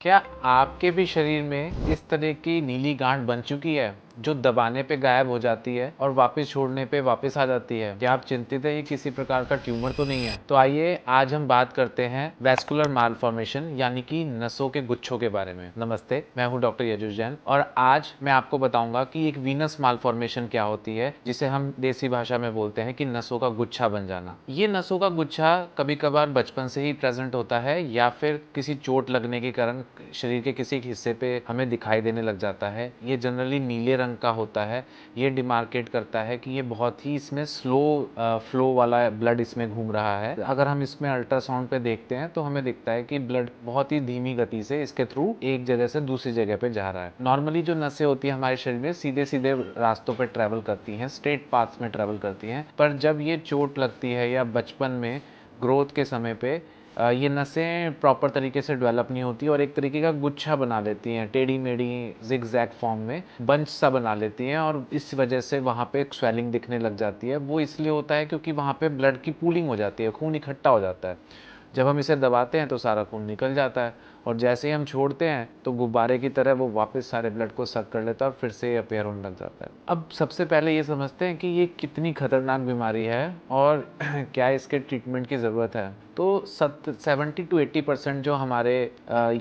क्या आपके भी शरीर में इस तरह की नीली गांठ बन चुकी है जो दबाने पे गायब हो जाती है और वापस छोड़ने पे वापस आ जाती है? क्या आप चिंतित है ये किसी प्रकार का ट्यूमर तो नहीं है? तो आइए आज हम बात करते हैं वैस्कुलर मालफॉर्मेशन यानी कि नसों के गुच्छों के बारे में। नमस्ते, मैं हूं डॉक्टर यजुष जैन और आज मैं आपको बताऊंगा कि एक वीनस मालफॉर्मेशन क्या होती है, जिसे हम देसी भाषा में बोलते हैं कि नसों का गुच्छा बन जाना। ये नसों का गुच्छा कभी कभार बचपन से ही प्रेजेंट होता है या फिर किसी चोट लगने के कारण शरीर के किसी हिस्से पे हमें दिखाई देने लग जाता है। ये जनरली नीले रंग का होता है। ये डिमार्केट करता है कि ये बहुत ही इसमें स्लो फ्लो वाला ब्लड इसमें घूम रहा है। अगर हम इसमें अल्ट्रासाउंड पे देखते हैं तो हमें दिखता है कि ब्लड बहुत ही धीमी गति से इसके थ्रू एक जगह से दूसरी जगह पे जा रहा है। नॉर्मली जो नसें होती है हमारे शरीर में सीधे सीधे रास्तों पे ट्रेवल करती हैं, स्ट्रेट पाथ्स में ट्रेवल करती हैं, पर जब ये चोट लगती है या बचपन में ग्रोथ के समय पे ये नसें प्रॉपर तरीके से डेवलप नहीं होती और एक तरीके का गुच्छा बना लेती हैं, टेढ़ी मेढ़ी जिग जैग फॉर्म में बंच सा बना लेती हैं और इस वजह से वहाँ पे एक स्वेलिंग दिखने लग जाती है। वो इसलिए होता है क्योंकि वहाँ पे ब्लड की पूलिंग हो जाती है, खून इकट्ठा हो जाता है। जब हम इसे दबाते हैं तो सारा खून निकल जाता है और जैसे ही हम छोड़ते हैं तो गुब्बारे की तरह वो वापस सारे ब्लड को सक कर लेता है और फिर से अपेयर होने लग जाता है। अब सबसे पहले ये समझते हैं कि ये कितनी खतरनाक बीमारी है और क्या इसके ट्रीटमेंट की ज़रूरत है। तो 70 to 80% जो हमारे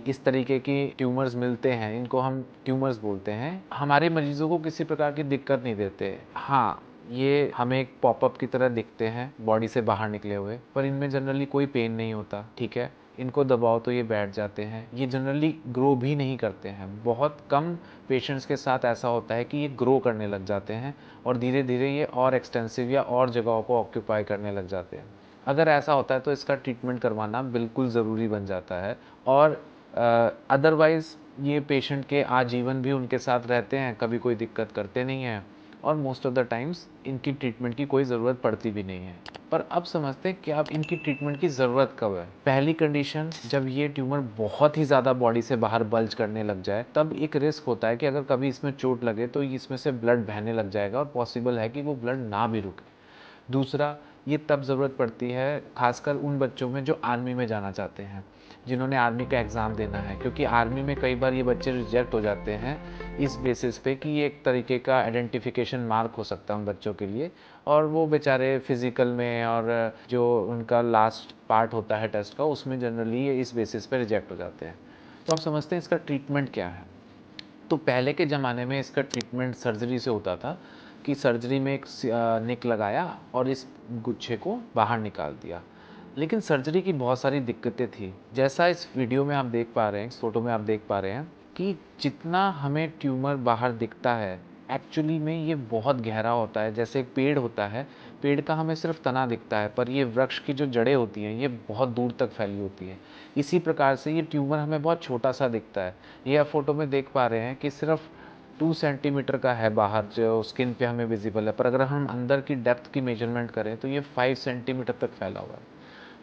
इस तरीके की ट्यूमर्स मिलते हैं, इनको हम ट्यूमर्स बोलते हैं, हमारे मरीजों को किसी प्रकार की दिक्कत नहीं देते। हाँ, ये हमें एक पॉपअप की तरह दिखते हैं बॉडी से बाहर निकले हुए, पर इनमें जनरली कोई पेन नहीं होता। ठीक है, इनको दबाओ तो ये बैठ जाते हैं। ये जनरली ग्रो भी नहीं करते हैं। बहुत कम पेशेंट्स के साथ ऐसा होता है कि ये ग्रो करने लग जाते हैं और धीरे धीरे ये और एक्सटेंसिव या और जगहों को ऑक्यूपाई करने लग जाते हैं। अगर ऐसा होता है तो इसका ट्रीटमेंट करवाना बिल्कुल ज़रूरी बन जाता है और अदरवाइज़ ये पेशेंट के आजीवन भी उनके साथ रहते हैं, कभी कोई दिक्कत करते नहीं हैं और मोस्ट ऑफ द टाइम्स इनकी ट्रीटमेंट की कोई ज़रूरत पड़ती भी नहीं है। पर अब समझते हैं कि अब इनकी ट्रीटमेंट की ज़रूरत कब है। पहली कंडीशन, जब ये ट्यूमर बहुत ही ज़्यादा बॉडी से बाहर बल्ज करने लग जाए, तब एक रिस्क होता है कि अगर कभी इसमें चोट लगे तो इसमें से ब्लड बहने लग जाएगा और पॉसिबल है कि वो ब्लड ना भी रुके। दूसरा, ये तब ज़रूरत पड़ती है खासकर उन बच्चों में जो आर्मी में जाना चाहते हैं, जिन्होंने आर्मी का एग्ज़ाम देना है, क्योंकि आर्मी में कई बार ये बच्चे रिजेक्ट हो जाते हैं इस बेसिस पे कि ये एक तरीके का आइडेंटिफिकेशन मार्क हो सकता है उन बच्चों के लिए और वो बेचारे फिज़िकल में और जो उनका लास्ट पार्ट होता है टेस्ट का, उसमें जनरली ये इस बेसिस पे रिजेक्ट हो जाते हैं। तो आप समझते हैं इसका ट्रीटमेंट क्या है। तो पहले के ज़माने में इसका ट्रीटमेंट सर्जरी से होता था कि सर्जरी में एक निक लगाया और इस गुच्छे को बाहर निकाल दिया। लेकिन सर्जरी की बहुत सारी दिक्कतें थी। जैसा इस वीडियो में आप देख पा रहे हैं, इस फोटो में आप देख पा रहे हैं कि जितना हमें ट्यूमर बाहर दिखता है, एक्चुअली में ये बहुत गहरा होता है। जैसे एक पेड़ होता है, पेड़ का हमें सिर्फ तना दिखता है, पर ये वृक्ष की जो जड़ें होती हैं ये बहुत दूर तक फैली होती हैं। इसी प्रकार से ये ट्यूमर हमें बहुत छोटा सा दिखता है। ये आप फोटो में देख पा रहे हैं कि सिर्फ 2 सेंटीमीटर का है बाहर, जो स्किन पे हमें विजिबल है, पर अगर हम अंदर की डेप्थ की मेजरमेंट करें तो ये 5 सेंटीमीटर तक फैला हुआ है।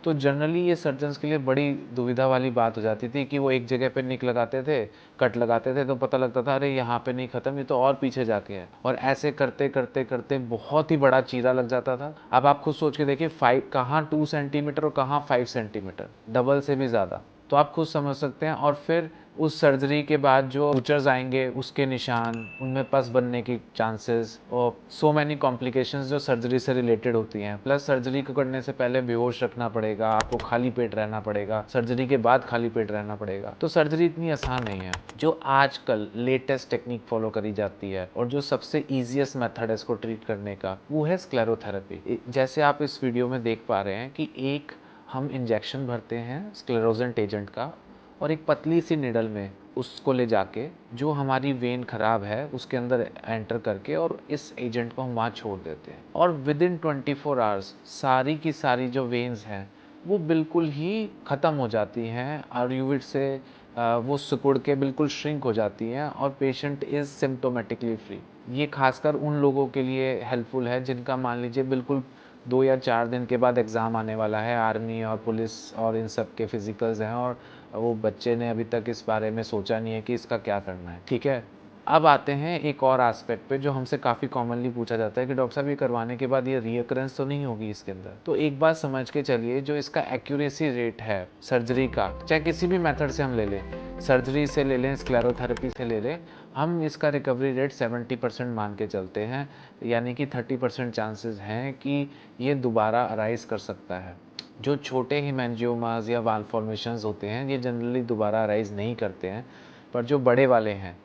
तो जनरली ये सर्जन्स के लिए बड़ी दुविधा वाली बात हो जाती थी कि वो एक जगह पे निक लगाते थे, कट लगाते थे, तो पता लगता था अरे यहाँ पे नहीं ख़त्म, ये तो और पीछे जाके है, और ऐसे करते करते करते बहुत ही बड़ा चीरा लग जाता था। अब आप खुद सोच के देखिए, 5 कहाँ 2 सेंटीमीटर और कहाँ 5 सेंटीमीटर, डबल से भी ज़्यादा। तो आप खुद समझ सकते हैं। और फिर उस सर्जरी के बाद जो फ्यूचर्स आएंगे, उसके निशान, उनमें पस बनने की चांसेस और सो मैनी कॉम्प्लिकेशंस जो सर्जरी से रिलेटेड होती हैं। प्लस सर्जरी को करने से पहले बेहोश रखना पड़ेगा, आपको खाली पेट रहना पड़ेगा, सर्जरी के बाद खाली पेट रहना पड़ेगा। तो सर्जरी इतनी आसान नहीं है। जो आजकल लेटेस्ट टेक्निक फॉलो करी जाती है और जो सबसे ईजिएस्ट मेथड है इसको ट्रीट करने का, वो है स्क्लेरोथेरेपी। जैसे आप इस वीडियो में देख पा रहे हैं कि एक हम इंजेक्शन भरते हैं स्क्लेरोजेंट एजेंट का और एक पतली सी निडल में उसको ले जाके जो हमारी वेन ख़राब है उसके अंदर एंटर करके और इस एजेंट को हम वहाँ छोड़ देते हैं और विद इन 24 आवर्स सारी की सारी जो वेन्स हैं वो बिल्कुल ही ख़त्म हो जाती हैं और यूविट से वो सिकुड़ के बिल्कुल श्रिंक हो जाती हैं और पेशेंट इज़ सिम्टोमेटिकली फ्री। ये खासकर उन लोगों के लिए हेल्पफुल है जिनका मान लीजिए बिल्कुल 2 या 4 दिन के बाद एग्ज़ाम आने वाला है, आर्मी और पुलिस और इन सब के फिज़िकल्स हैं और वो बच्चे ने अभी तक इस बारे में सोचा नहीं है कि इसका क्या करना है। ठीक है, अब आते हैं एक और एस्पेक्ट पे जो हमसे काफ़ी कॉमनली पूछा जाता है कि डॉक्टर साहब ये करवाने के बाद ये रीअकरेंस तो नहीं होगी इसके अंदर। तो एक बात समझ के चलिए, जो इसका एक्यूरेसी रेट है सर्जरी का, चाहे किसी भी मेथड से हम ले लें, सर्जरी से ले लें, स्क्लेरोथेरेपी से ले लें, हम इसका रिकवरी रेट 70% मान के चलते हैं। यानी कि 30% चांसेस हैं कि ये दोबारा अराइज कर सकता है। जो छोटे हीमेंजियोमास या वाल्व फॉर्मेशंस होते हैं ये जनरली दोबारा अराइज नहीं करते हैं, पर जो बड़े वाले हैं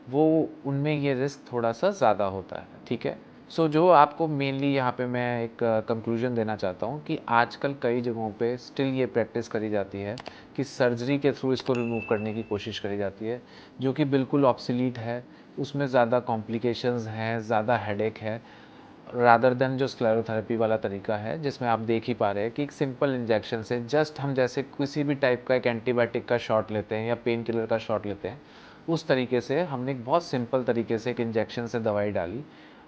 वो उनमें ये रिस्क थोड़ा सा ज़्यादा होता है। ठीक है, सो जो आपको मेनली यहाँ पे मैं एक कंक्लूजन देना चाहता हूँ कि आजकल कई जगहों पे स्टिल ये प्रैक्टिस करी जाती है कि सर्जरी के थ्रू इसको रिमूव करने की कोशिश करी जाती है, जो कि बिल्कुल ऑब्सोलीट है। उसमें ज़्यादा कॉम्प्लिकेशंस हैं, ज़्यादा हेडेक है, रादर देन जो स्क्लेरोथेरेपी वाला तरीका है जिसमें आप देख ही पा रहे हैं कि एक सिंपल इंजेक्शन से, जस्ट हम जैसे किसी भी टाइप का एक एंटीबायोटिक का शॉट लेते हैं या पेन किलर का शॉट लेते हैं, उस तरीके से हमने एक बहुत सिंपल तरीके से एक इंजेक्शन से दवाई डाली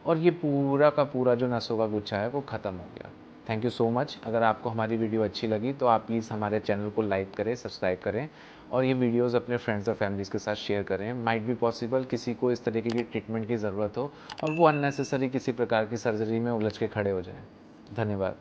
और ये पूरा का पूरा जो नसों का गुच्छा है वो ख़त्म हो गया। Thank you so much. अगर आपको हमारी वीडियो अच्छी लगी तो आप प्लीज़ हमारे चैनल को लाइक करें, सब्सक्राइब करें और ये वीडियोस अपने फ्रेंड्स और फैमिलीज़ के साथ शेयर करें। माइट बी पॉसिबल किसी को इस तरीके की ट्रीटमेंट की ज़रूरत हो और वो अननेसेसरी किसी प्रकार की सर्जरी में उलझ के खड़े हो जाएं। धन्यवाद।